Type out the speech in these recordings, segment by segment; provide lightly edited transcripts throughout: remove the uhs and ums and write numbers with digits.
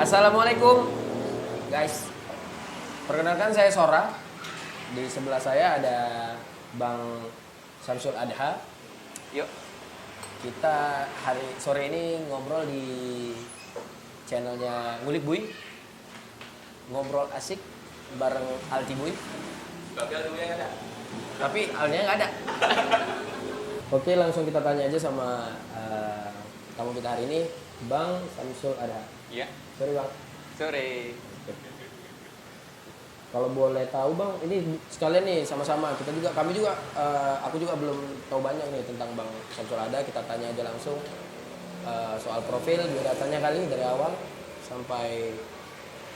Assalamualaikum guys. Perkenalkan saya Sora. Di sebelah saya ada Bang Samsul Adha. Yuk. Kita sore ini ngobrol di channelnya Ngulik Buy. Ngobrol asik bareng Alti Buy. Tapi Alnya nggak ada. Oke, langsung kita tanya aja sama tamu kita hari ini, Bang Samsul Adha. Iya. Sorry Bang. Sore. Kalau boleh tahu Bang, ini sekalian nih sama-sama kami juga aku juga belum tahu banyak nih tentang Bang Samsul Adha. Kita tanya aja langsung soal profil, biodatanya kali dari awal sampai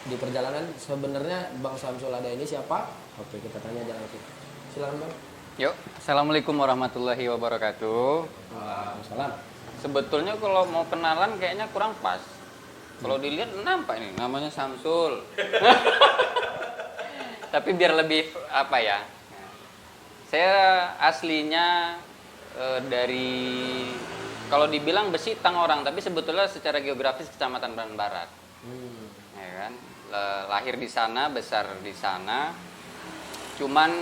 di perjalanan. Sebenarnya Bang Samsul Adha ini siapa? Oke, kita tanya aja langsung. Silakan Bang. Yuk. Assalamualaikum warahmatullahi wabarakatuh. Waalaikumsalam. Sebetulnya kalau mau kenalan kayaknya kurang pas. Kalau dilihat nampak ini namanya Samsul. Tapi biar lebih apa ya? Saya aslinya dari kalau dibilang Besi Tangorang, tapi sebetulnya secara geografis Kecamatan Bandung Barat. Ya kan? Lahir di sana, besar di sana. Cuman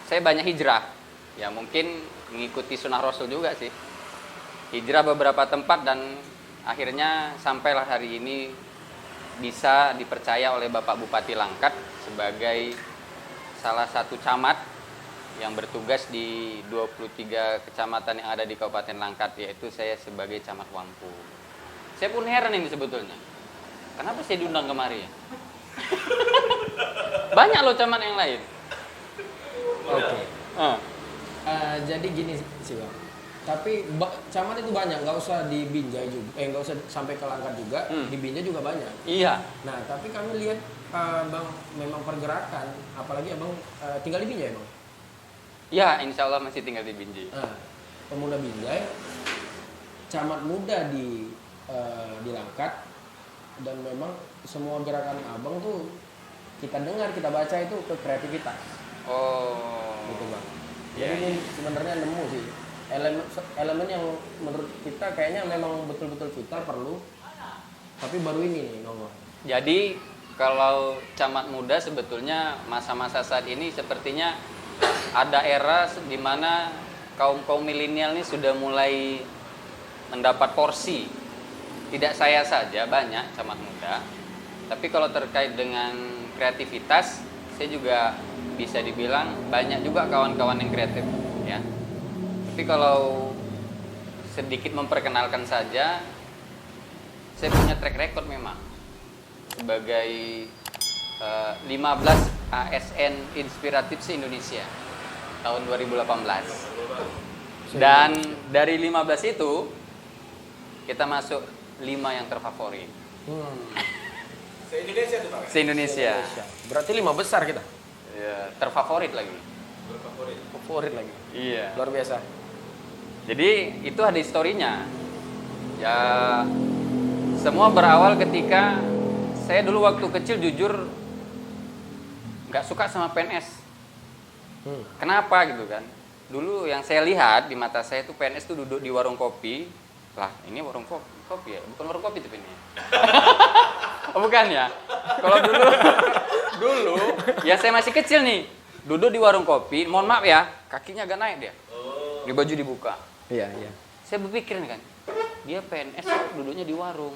saya banyak hijrah. Ya mungkin mengikuti sunnah Rasul juga sih. Hijrah beberapa tempat dan akhirnya sampailah hari ini bisa dipercaya oleh Bapak Bupati Langkat sebagai salah satu camat yang bertugas di 23 kecamatan yang ada di Kabupaten Langkat, yaitu saya sebagai camat Wangku. Saya pun heran ini sebetulnya. Kenapa saya diundang kemari ya? Banyak loh camat yang lain. Oke. Jadi gini sih Bang. Tapi camat itu banyak, nggak usah di Binjai juga, nggak usah sampai ke Langkat juga, di Binjai juga banyak. Iya. Nah, tapi kami lihat Bang memang pergerakan, apalagi Abang tinggal di Binjai Bang. Ya, insya Allah masih tinggal di Binjai. Nah, pemuda Binjai, camat muda di Langkat, dan memang semua gerakan Abang tuh kita dengar, kita baca itu ke kreativitas. Oh. Gitu Bang. Jadi ini sebenarnya nemu sih. Elemen yang menurut kita kayaknya memang betul-betul vital perlu, tapi baru ini nih nongol. Jadi kalau camat muda sebetulnya masa-masa saat ini sepertinya ada era di mana kaum milenial ini sudah mulai mendapat porsi. Tidak saya saja, banyak camat muda. Tapi kalau terkait dengan kreativitas, saya juga bisa dibilang banyak juga kawan-kawan yang kreatif, ya. Tapi kalau sedikit memperkenalkan saja, saya punya track record memang sebagai 15 ASN Inspiratif se-Indonesia tahun 2018. Dan dari 15 itu kita masuk 5 yang terfavorit. Se-Indonesia tuh Pak? Se-Indonesia. Berarti 5 besar kita. Ya, terfavorit lagi. Favorit lagi. Iya. Luar biasa. Jadi itu ada historinya. Ya, semua berawal ketika saya dulu waktu kecil jujur nggak suka sama PNS. Kenapa gitu kan? Dulu yang saya lihat di mata saya tuh PNS tuh duduk di warung kopi. Lah, ini warung kopi ya? Bukan warung kopi tuh ini. Oh, bukan ya? Kalau dulu ya saya masih kecil nih. Duduk di warung kopi, mohon maaf ya, kakinya agak naik dia. Di baju dibuka. Iya. Saya berpikir nih kan, dia PNS duduknya di warung.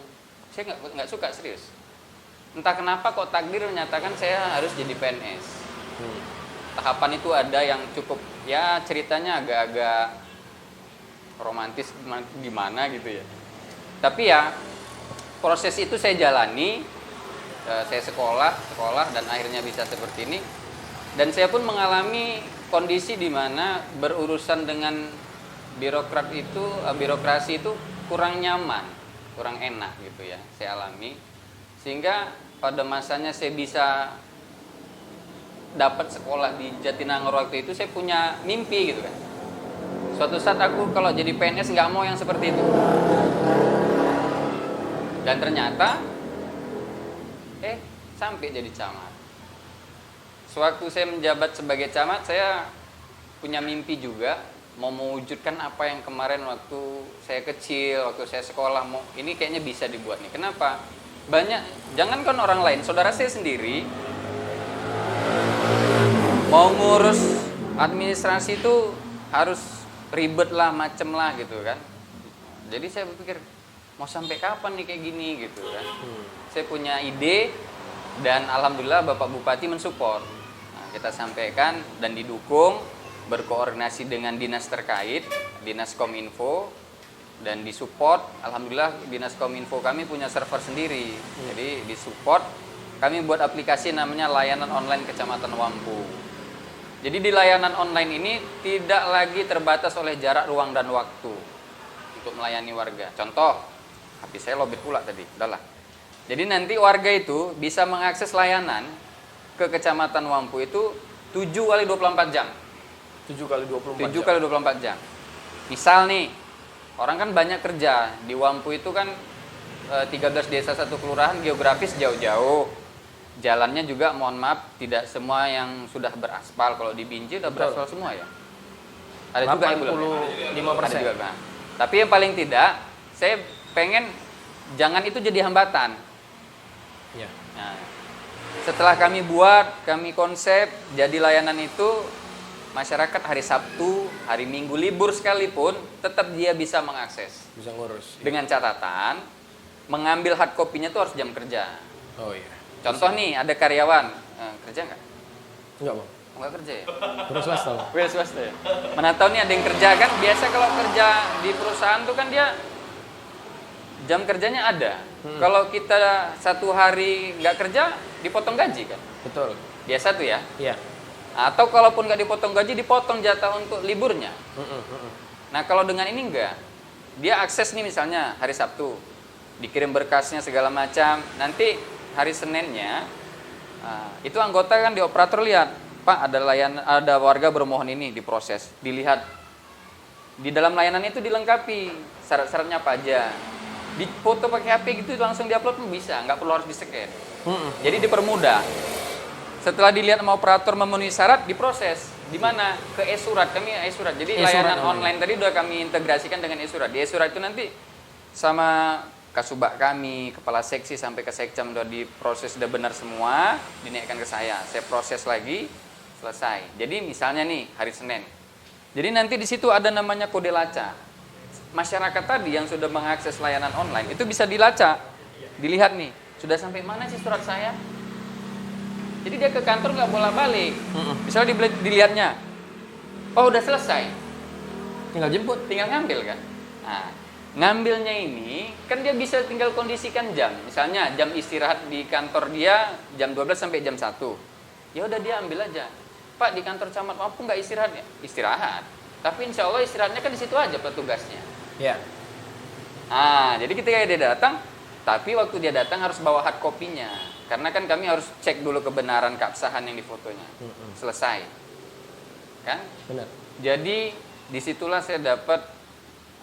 Saya nggak suka, serius. Entah kenapa kok takdir menyatakan saya harus jadi PNS. Tahapan itu ada yang cukup, ya ceritanya agak-agak romantis gimana gitu ya. Tapi ya proses itu saya jalani, saya sekolah dan akhirnya bisa seperti ini. Dan saya pun mengalami kondisi di mana berurusan dengan birokrasi itu kurang nyaman, kurang enak gitu ya, saya alami. Sehingga pada masanya saya bisa dapat sekolah di Jatinangor waktu itu, saya punya mimpi gitu kan. Suatu saat aku kalau jadi PNS nggak mau yang seperti itu. Dan ternyata sampai jadi camat. Sewaktu saya menjabat sebagai camat, saya punya mimpi juga mau mewujudkan apa yang kemarin waktu saya kecil, waktu saya sekolah, ini kayaknya bisa dibuat nih. Kenapa? banyak, jangankan orang lain, saudara saya sendiri mau ngurus administrasi itu harus ribet lah, macem lah gitu kan. Jadi saya berpikir mau sampai kapan nih kayak gini gitu kan. Saya punya ide dan alhamdulillah Bapak Bupati mensupport. Nah, kita sampaikan dan didukung, berkoordinasi dengan dinas terkait, dinas Kominfo, dan disupport. Alhamdulillah dinas Kominfo kami punya server sendiri, jadi disupport. Kami buat aplikasi namanya layanan online Kecamatan Wampu. Jadi di layanan online ini tidak lagi terbatas oleh jarak, ruang, dan waktu untuk melayani warga. Contoh, HP saya lobet pula tadi, udahlah. Jadi nanti warga itu bisa mengakses layanan ke Kecamatan Wampu itu 7 kali 24 jam. 7 kali 24 7 jam. kali 24 jam. Misal nih, orang kan banyak kerja. Di Wampu itu kan 13 desa, 1 kelurahan, geografis jauh-jauh. Jalannya juga mohon maaf tidak semua yang sudah beraspal. Kalau di Binjai udah beraspal semua ya. Ada juga yang belum. 85%. Ada juga kan. Tapi yang paling tidak, saya pengen jangan itu jadi hambatan. Ya. Nah, setelah kami buat, kami konsep, jadi layanan itu masyarakat hari Sabtu, hari Minggu libur sekalipun tetap dia bisa mengakses. Bisa ngurus. Dengan catatan mengambil hard copy-nya itu harus jam kerja. Oh iya. Contoh nih, ada karyawan kerja nggak? Enggak, Bang. Nggak kerja ya? Terus swasta, Bang. Wira swasta ya. Mana tahu nih ada yang kerja kan? Biasa kalau kerja di perusahaan tuh kan dia jam kerjanya ada. Kalau kita 1 hari nggak kerja, dipotong gaji kan? Betul. Biasa tuh ya. Iya. Atau kalaupun nggak dipotong gaji, dipotong jatah untuk liburnya. Nah kalau dengan ini enggak, dia akses nih misalnya hari Sabtu, dikirim berkasnya segala macam. Nanti hari Seninnya, itu anggota kan di operator lihat, Pak ada warga bermohon ini diproses, dilihat. Di dalam layanan itu dilengkapi syarat-syaratnya apa aja. Di foto pakai HP gitu langsung diupload pun bisa, nggak perlu harus di-scan. Jadi dipermudah. Setelah dilihat sama operator memenuhi syarat, diproses. Di mana? Ke e-surat. Kami e-surat. Jadi layanan online tadi udah kami integrasikan dengan e-surat. Di e-surat itu nanti sama Kasubag kami, kepala seksi sampai ke sekcam udah diproses, udah benar semua, dinaikkan ke saya. Saya proses lagi, selesai. Jadi misalnya nih hari Senin. Jadi nanti di situ ada namanya kode lacak. Masyarakat tadi yang sudah mengakses layanan online itu bisa dilacak, dilihat nih, sudah sampai mana sih surat saya? Jadi dia ke kantor nggak bolak-balik. Misalnya dilihatnya, oh udah selesai, Tinggal jemput. tinggal ngambil kan. Nah, ngambilnya ini kan dia bisa tinggal kondisikan jam. Misalnya jam istirahat di kantor dia jam 12 sampai jam 1. Ya udah dia ambil aja. Pak di kantor camat mampu nggak istirahat ya? Istirahat. Tapi insya Allah istirahatnya kan di situ aja petugasnya. Ya. Ah, jadi ketika dia datang, tapi waktu dia datang harus bawa hard copy-nya. Karena kan kami harus cek dulu kebenaran keabsahan yang difotonya. Selesai. Kan? Benar. Jadi disitulah saya dapat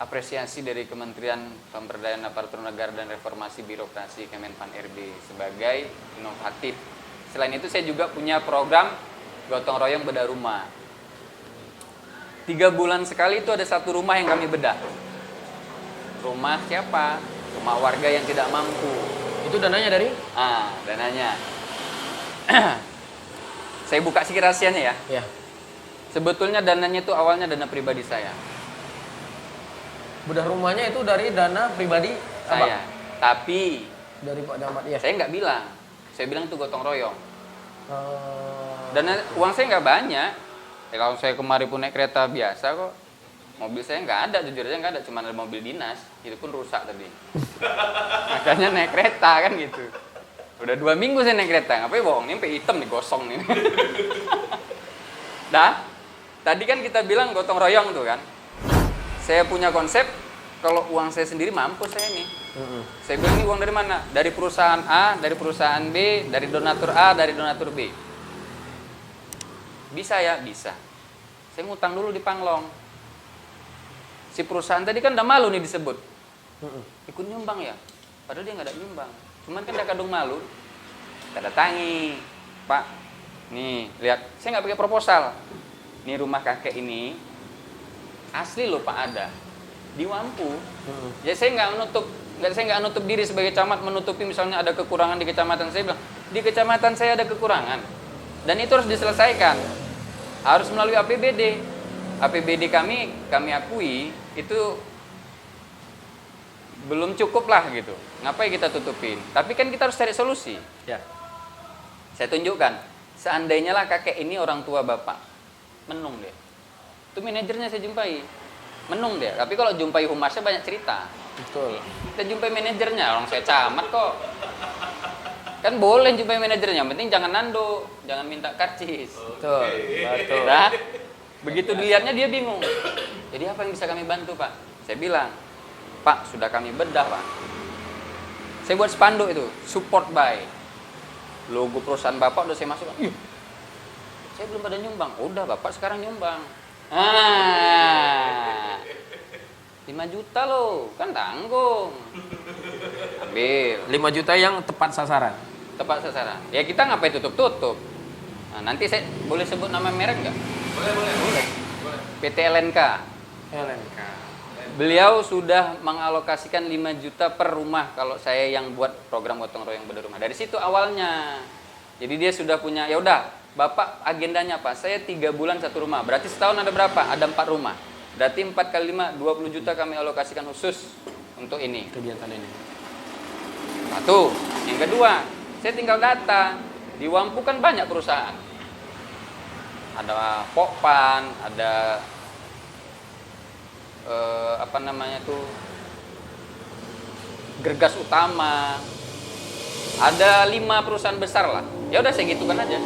apresiasi dari Kementerian Pemberdayaan Aparatur Negara dan Reformasi Birokrasi Kemenpan RB sebagai inovatif. Selain itu saya juga punya program gotong royong bedah rumah. 3 bulan sekali itu ada 1 rumah yang kami bedah. Rumah siapa? Rumah warga yang tidak mampu. Itu dananya dari? Dananya. Saya buka sedikit rahasianya ya. Ya. Sebetulnya dananya itu awalnya dana pribadi saya. Bedah rumahnya itu dari dana pribadi Saya. Tapi dari Pak Damat ya. saya nggak bilang. Saya bilang itu gotong royong. Eh, Dana uang saya nggak banyak. Ya, kalau saya kemarin pun naik kereta biasa kok. Mobil saya nggak ada, jujur aja nggak ada, cuma ada mobil dinas. Itu pun rusak tadi. Makanya naik kereta kan gitu. Udah 2 minggu saya naik kereta, ngapain bohong? Ini sampai hitam nih, gosong nih. Dah, tadi kan kita bilang gotong royong tuh kan. Saya punya konsep, kalau uang saya sendiri mampu saya nih. Saya bilang ini uang dari mana? Dari perusahaan A, dari perusahaan B, dari donatur A, dari donatur B. Bisa ya? Bisa. Saya ngutang dulu di Panglong. Si perusahaan tadi kan udah malu nih disebut. Ikut nyumbang ya? Padahal dia nggak ada nyumbang. Cuman kan dia kadung malu. Kita datangi. Pak, nih lihat. Saya nggak pakai proposal. Nih rumah kakek ini. Asli loh Pak ada. Di Wampu. Ya saya nggak menutup Saya nggak nutup diri sebagai camat menutupi misalnya ada kekurangan di kecamatan. Saya bilang, di kecamatan saya ada kekurangan. Dan itu harus diselesaikan. Harus melalui APBD. APBD kami akui itu belum cukup lah gitu. Ngapain kita tutupin? Tapi kan kita harus cari solusi. Ya. Saya tunjukkan. Seandainya lah kakek ini orang tua bapak. Menung dia. Itu manajernya saya jumpai. Menung dia. Tapi kalau jumpai humasnya banyak cerita. Betul. Kita jumpai manajernya, orang saya camat kok. Kan boleh jumpai manajernya, yang penting jangan nando, jangan minta karcis. Betul. Betul. Nah, begitu dilihatnya dia bingung. Jadi apa yang bisa kami bantu, Pak? Saya bilang, Pak, sudah kami bedah, Pak. Saya buat spanduk itu, support by. Logo perusahaan Bapak udah saya masukkan. Ih, saya belum pada nyumbang. Udah, Bapak sekarang nyumbang. 5 juta loh, kan tanggung. Ambil. 5 juta yang tepat sasaran. Tepat sasaran. Ya kita ngapain tutup-tutup. Nah, nanti saya boleh sebut nama merek nggak? Boleh. PT LNK. LNK. Beliau sudah mengalokasikan 5 juta per rumah kalau saya yang buat program gotong royong bedah rumah. Dari situ awalnya. Jadi dia sudah punya, ya udah, Bapak agendanya apa? Saya 3 bulan 1 rumah. Berarti setahun ada berapa? Ada 4 rumah. Berarti 4 kali 5, 20 juta kami alokasikan khusus untuk ini. Kegiatan ini. Satu. Yang kedua, saya tinggal data. Di Wampu kan banyak perusahaan. Ada Pokpan, ada apa namanya tuh, Gergas Utama. Ada 5 perusahaan besar lah. Ya udah saya gitukan aja.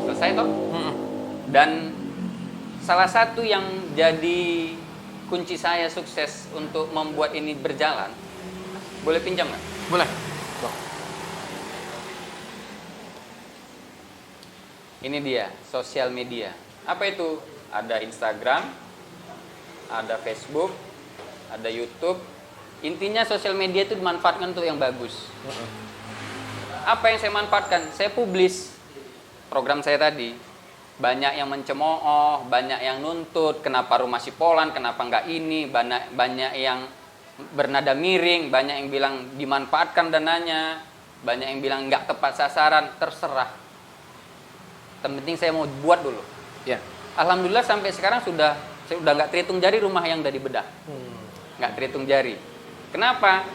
Selesai toh? Dan salah satu yang jadi kunci saya sukses untuk membuat ini berjalan, boleh pinjam nggak? Boleh. Bang. Ini dia, sosial media. Apa itu? Ada Instagram, ada Facebook, ada YouTube. Intinya sosial media itu dimanfaatkan untuk yang bagus. Apa yang saya manfaatkan? Saya publis program saya tadi. Banyak yang mencemooh, banyak yang nuntut, kenapa rumah si Polan, kenapa nggak ini, banyak yang bernada miring, banyak yang bilang dimanfaatkan dananya, banyak yang bilang nggak tepat sasaran, terserah. Yang penting saya mau buat dulu. Ya. Alhamdulillah sampai sekarang saya udah nggak terhitung jari rumah yang udah dibedah. Nggak terhitung jari. Kenapa?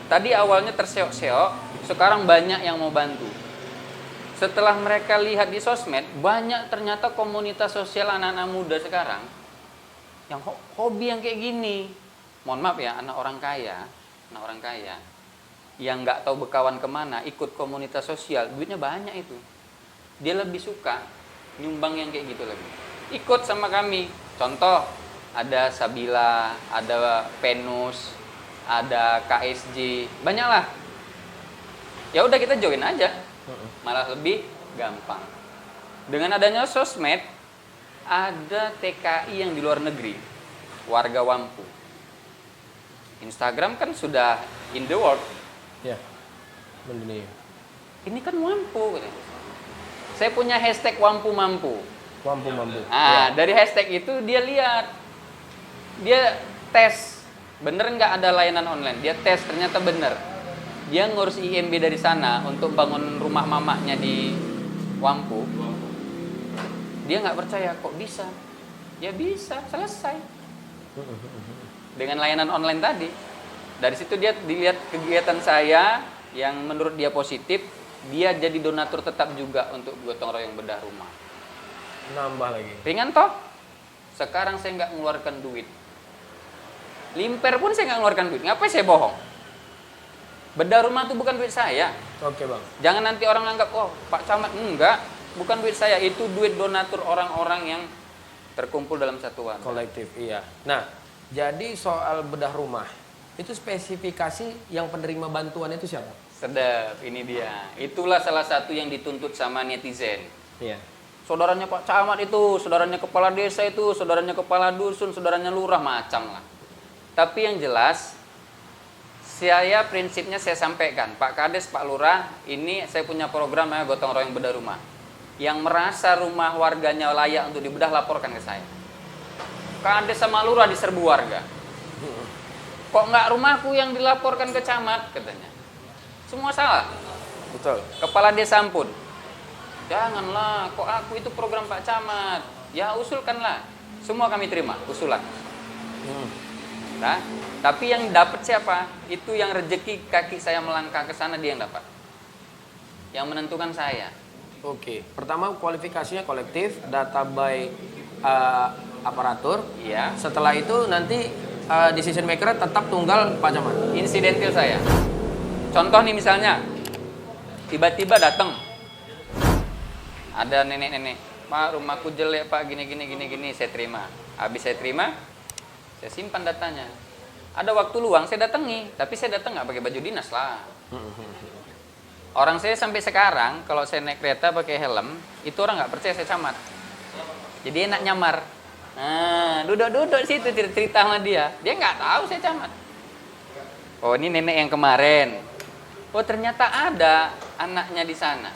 Tadi awalnya terseok-seok, sekarang banyak yang mau bantu. Setelah mereka lihat di sosmed, banyak ternyata komunitas sosial anak-anak muda sekarang yang hobi yang kayak gini. Mohon maaf ya, anak orang kaya yang nggak tahu berkawan kemana, ikut komunitas sosial, duitnya banyak itu. Dia lebih suka nyumbang yang kayak gitu lagi. Ikut sama kami. Contoh, ada Sabila, ada Penus, ada KSJ, banyak lah. Ya udah kita join aja. Malah lebih gampang. Dengan adanya sosmed, ada TKI yang di luar negeri, warga Wampu. Instagram kan sudah in the world. Ya. Mendunia. Ini kan Wampu. Saya punya hashtag Wampu Mampu. Mampu. Dari hashtag itu dia lihat, dia tes, bener nggak ada layanan online. Dia tes, ternyata bener. Dia ngurus IMB dari sana untuk bangun rumah mamaknya di Wampu. Dia nggak percaya, kok bisa? Ya bisa, selesai. Dengan layanan online tadi. Dari situ dia dilihat kegiatan saya yang menurut dia positif, dia jadi donatur tetap juga untuk gotong royong bedah rumah. Nambah lagi. Ringan toh? Sekarang saya nggak mengeluarkan duit. Limper pun saya nggak mengeluarkan duit. Ngapain saya bohong? Bedah rumah itu bukan duit saya. Oke, Bang. Jangan nanti orang anggap, oh Pak Camat, enggak. Bukan duit saya, itu duit donatur orang-orang yang terkumpul dalam satuan. Kolektif, iya. Nah, jadi soal bedah rumah, itu spesifikasi yang penerima bantuan itu siapa? Sedap, ini dia. Itulah salah satu yang dituntut sama netizen. Iya. Saudaranya Pak Camat itu, saudaranya kepala desa itu, saudaranya kepala dusun, saudaranya lurah, macam lah. Tapi yang jelas, prinsipnya saya sampaikan, Pak Kades, Pak Lurah, ini saya punya program ya, gotong royong bedah rumah. Yang merasa rumah warganya layak untuk dibedah, laporkan ke saya. Kades sama Lurah diserbu warga. Kok nggak rumahku yang dilaporkan ke camat katanya. Semua salah. Betul. Kepala desa pun, janganlah, kok aku itu program Pak Camat. Ya usulkanlah. Semua kami terima usulan. Nah, tapi yang dapat siapa? Itu yang rezeki kaki saya melangkah ke sana, dia yang dapat. Yang menentukan saya. Oke. Pertama kualifikasinya kolektif, data by aparatur. Iya. Setelah itu nanti decision maker tetap tunggal Pak Camat. Insidentil saya. Contoh nih misalnya, tiba-tiba datang ada nenek-nenek, Pak rumahku jelek Pak, gini, saya terima. Habis saya terima, saya simpan datanya. Ada waktu luang saya datangi, tapi saya datang nggak pakai baju dinas lah. Orang saya sampai sekarang kalau saya naik kereta pakai helm, itu orang nggak percaya saya camat. Jadi enak nyamar. Nah, duduk-duduk di situ cerita sama dia nggak tahu saya camat. Oh ini nenek yang kemarin. Oh ternyata ada anaknya di sana.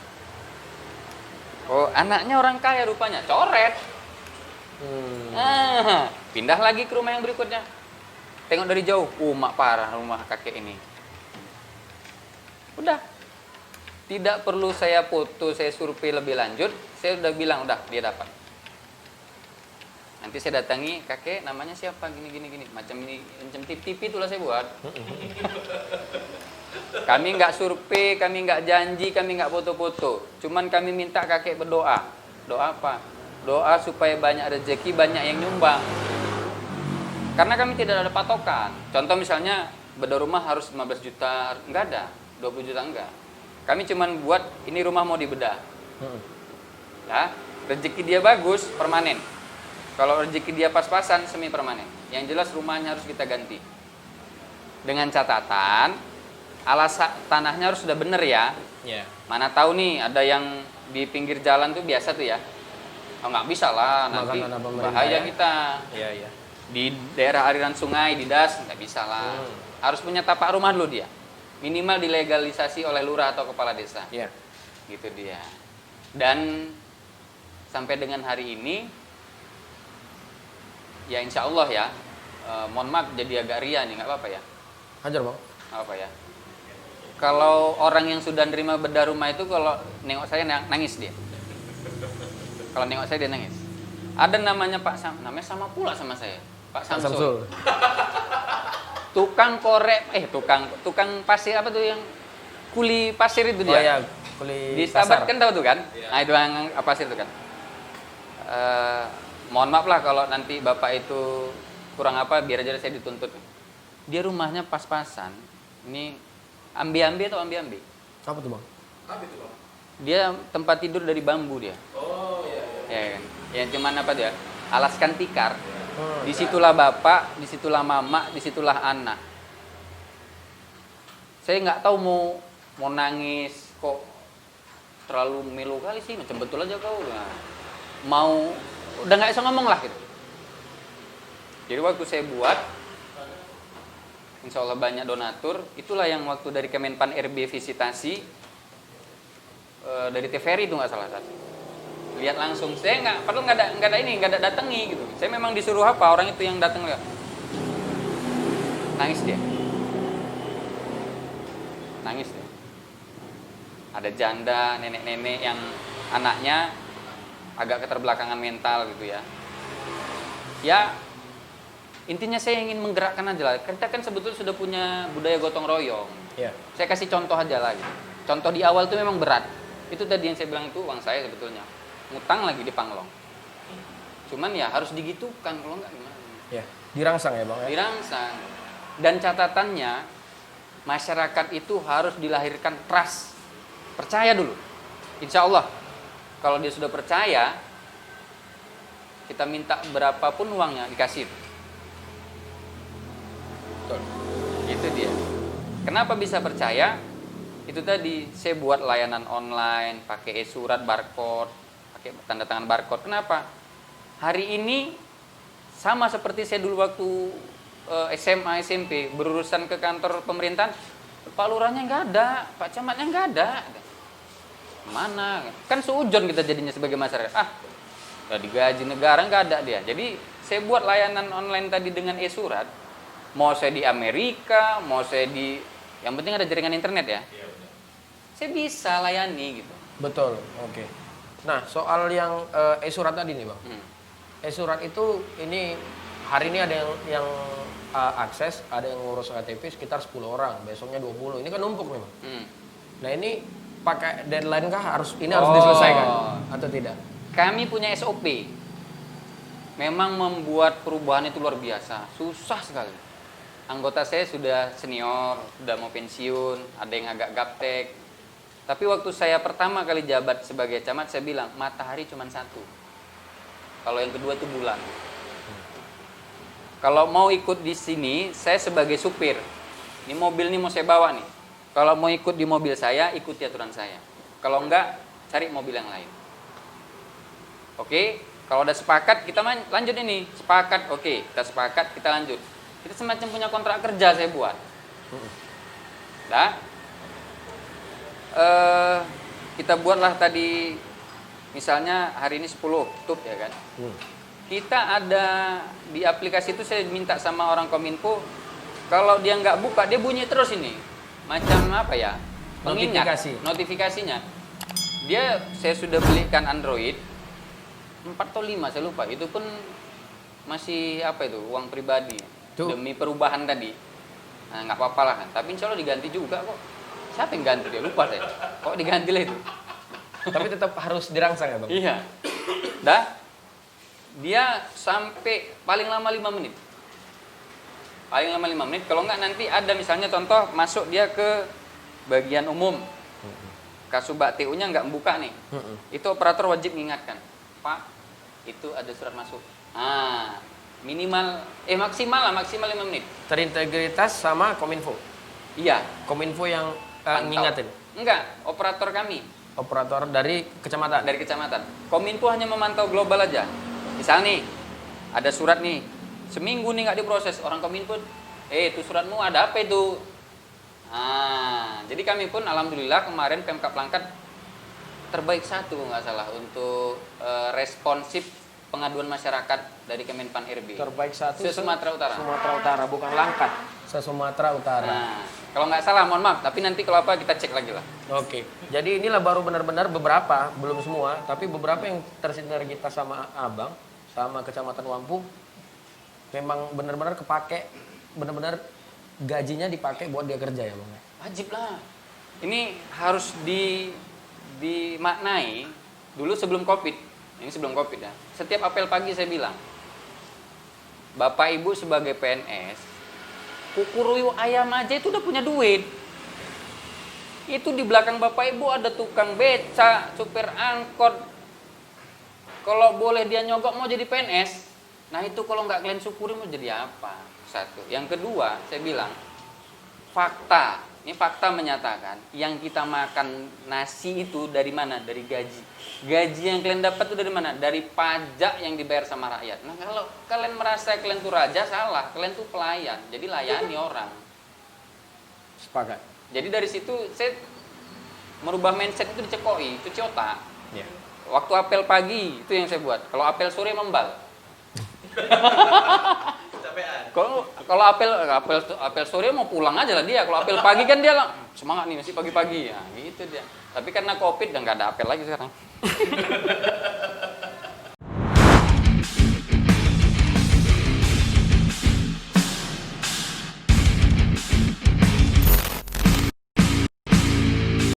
Oh anaknya orang kaya rupanya, coret. Pindah lagi ke rumah yang berikutnya. Tengok dari jauh, mak parah rumah kakek ini. Udah, tidak perlu saya foto, saya survei lebih lanjut. Saya udah bilang, udah dia dapat. Nanti saya datangi, kakek namanya siapa, gini. Macam ini, macam TV itulah saya buat. Kami nggak survei, kami nggak janji, kami nggak foto-foto. Cuman kami minta kakek berdoa. Doa apa? Doa supaya banyak rezeki, banyak yang nyumbang. Karena kami tidak ada patokan. Contoh misalnya, bedah rumah harus 15 juta, enggak ada. 20 juta enggak. Kami cuman buat, ini rumah mau dibedah. Nah, rezeki dia bagus, permanen. Kalau rezeki dia pas-pasan, semi permanen. Yang jelas rumahnya harus kita ganti. Dengan catatan, alas tanahnya harus sudah benar ya. Yeah. Mana tahu nih, ada yang di pinggir jalan tuh biasa tuh ya. Oh, nggak bisa lah, nanti bahaya kita. Iya, iya. Di daerah aliran sungai, di das, nggak bisa lah. Harus punya tapak rumah dulu dia. Minimal dilegalisasi oleh lurah atau kepala desa. Iya. Gitu dia. Dan sampai dengan hari ini, ya insya Allah ya, mohon maaf jadi agak ria nih, nggak apa-apa ya. Hajar bang. Nggak apa ya. Kalau orang yang sudah nerima bedah rumah itu, kalau nengok saya nangis dia. Kalau nengok saya dia nangis. Ada namanya Pak Sam, namanya sama pula sama saya. Pak Samsul. Tukang korek, tukang pasir apa tuh yang kuli pasir itu dia. Oh ya, kuli di Stabat kan tahu tuh kan? Nah itu yang pasir itu kan. Mohon maaf lah kalau nanti bapak itu kurang apa, biar aja saya dituntut. Dia rumahnya pas-pasan. Ini ambi-ambi atau ambi-ambi? Apa tuh bang? Apa itu bang? Dia tempat tidur dari bambu dia. Oh iya. Ya kan? Yang cuman apa dia? Alaskan tikar. Disitulah bapak, disitulah mama, disitulah anak. Saya nggak tahu mau nangis kok, terlalu melu kali sih, macam betul aja kau. Nah, mau udah nggak bisa ngomong lah gitu. Jadi waktu saya buat, insya Allah banyak donatur. Itulah yang waktu dari Kemenpan RB visitasi dari TVRI itu nggak salah satu. Lihat langsung, saya padahal nggak ada datangi gitu. Saya memang disuruh apa, orang itu yang datang lihat. Nangis dia. Ada janda, nenek-nenek yang anaknya agak keterbelakangan mental gitu ya. Ya, intinya saya ingin menggerakkan aja lah. Kita kan sebetulnya sudah punya budaya gotong royong. Iya. Saya kasih contoh aja lah gitu. Contoh di awal itu memang berat. Itu tadi yang saya bilang itu uang saya sebetulnya. Ngutang lagi di Panglong. Cuman ya harus digitukan, kalau enggak gimana. Ya, dirangsang ya bang ya? Dirangsang. Dan catatannya, masyarakat itu harus dilahirkan trust. Percaya dulu. Insya Allah, kalau dia sudah percaya, kita minta berapapun uangnya dikasih. Betul. Itu dia. Kenapa bisa percaya? Itu tadi, saya buat layanan online, pakai e-surat barcode, pakai tanda tangan barcode. Kenapa? Hari ini sama seperti saya dulu waktu SMA, SMP, berurusan ke kantor pemerintahan, Pak Lurahnya nggak ada, Pak Camatnya nggak ada. Mana? Kan seujon kita jadinya sebagai masyarakat. Udah digaji negara nggak ada dia. Jadi saya buat layanan online tadi dengan e-surat, Mau saya di Amerika, mau saya di, yang penting ada jaringan internet ya. Saya bisa layani gitu. Betul, oke. Nah, soal yang e-surat tadi nih Bang. E-surat itu ini hari ini ada yang akses, ada yang ngurus KTP sekitar 10 orang, besoknya 20. Ini kan numpuk memang. Nah, ini pakai deadline kah harus diselesaikan atau tidak? Kami punya SOP. Memang membuat perubahan itu luar biasa, susah sekali. Anggota saya sudah senior, sudah mau pensiun, ada yang agak gaptek. Tapi waktu saya pertama kali jabat sebagai camat, saya bilang matahari cuma satu. Kalau yang kedua itu bulan. Kalau mau ikut di sini, saya sebagai supir. Ini mobil nih mau saya bawa nih. Kalau mau ikut di mobil saya, ikuti aturan saya. Kalau enggak, cari mobil yang lain. Oke, kalau udah sepakat kita lanjut ini. Sepakat, oke, kita sepakat, kita lanjut. Kita semacam punya kontrak kerja saya buat. Nah, kita buatlah tadi, misalnya hari ini 10 tutup ya kan. Kita ada di aplikasi itu saya minta sama orang Kominfo, kalau dia nggak buka dia bunyi terus ini, macam apa ya? Pengingat, notifikasinya. Saya sudah belikan Android 4 atau 5 saya lupa. Itu pun masih apa itu uang pribadi. Demi perubahan tadi. Nah, nggak apa-apa lah kan. Tapi insya Allah diganti juga kok. Siapa yang ganti dia? Lupa saya. Kok diganti lah itu? Tapi tetap harus dirangsang ya Bang? Iya. Dah. Dia sampai paling lama 5 menit. Paling lama 5 menit. Kalau nggak nanti ada misalnya contoh masuk dia ke bagian umum. Kasubag TU-nya nggak membuka nih. Itu operator wajib mengingatkan. Pak, itu ada surat masuk. Maksimal 5 menit. Terintegritas sama Kominfo? Iya. Kominfo yang ngingatin? Enggak, operator kami. Operator dari kecamatan? Dari kecamatan. Kominfo hanya memantau global aja. Misal nih, ada surat nih, seminggu nih nggak diproses. Orang Kominfo, itu suratmu ada apa itu? Jadi kami pun alhamdulillah kemarin Pemkab Langkat terbaik 1 nggak salah untuk responsif pengaduan masyarakat dari Kemenpan RB. Terbaik 1 se-Sumatera Utara. Sumatera Utara, bukan Langkat. Se-Sumatera Utara. Nah, kalau nggak salah, mohon maaf. Tapi nanti kalau apa kita cek lagi lah. Oke. Jadi inilah baru benar-benar beberapa, belum semua, tapi beberapa yang tersinergitas sama Abang, sama Kecamatan Wampu, memang benar-benar kepake, benar-benar gajinya dipakai buat dia kerja ya Bang? Wajib lah. Ini harus dimaknai dulu sebelum Covid. Ini sebelum Covid ya. Setiap apel pagi saya bilang, Bapak Ibu sebagai PNS, kukuruyu ayam aja itu udah punya duit. Itu di belakang Bapak Ibu ada tukang beca, supir angkot. Kalau boleh dia nyogok mau jadi PNS. Nah itu kalau nggak kalian syukuri mau jadi apa? 1. Yang kedua, saya bilang, fakta. Ini fakta menyatakan yang kita makan nasi itu dari mana? Dari gaji. Gaji yang kalian dapat itu dari mana? Dari pajak yang dibayar sama rakyat. Nah kalau kalian merasa kalian tuh raja, salah. Kalian tuh pelayan. Jadi layani orang. Sepakat. Jadi dari situ saya merubah mindset itu dicekoi, cuci otak. Ya. Waktu apel pagi itu yang saya buat. Kalau apel sore membal. Kalau apel sore mau pulang aja lah dia. Kalau apel pagi kan dia semangat nih masih pagi-pagi ya gitu dia. Tapi karena Covid udah nggak ada apel lagi sekarang.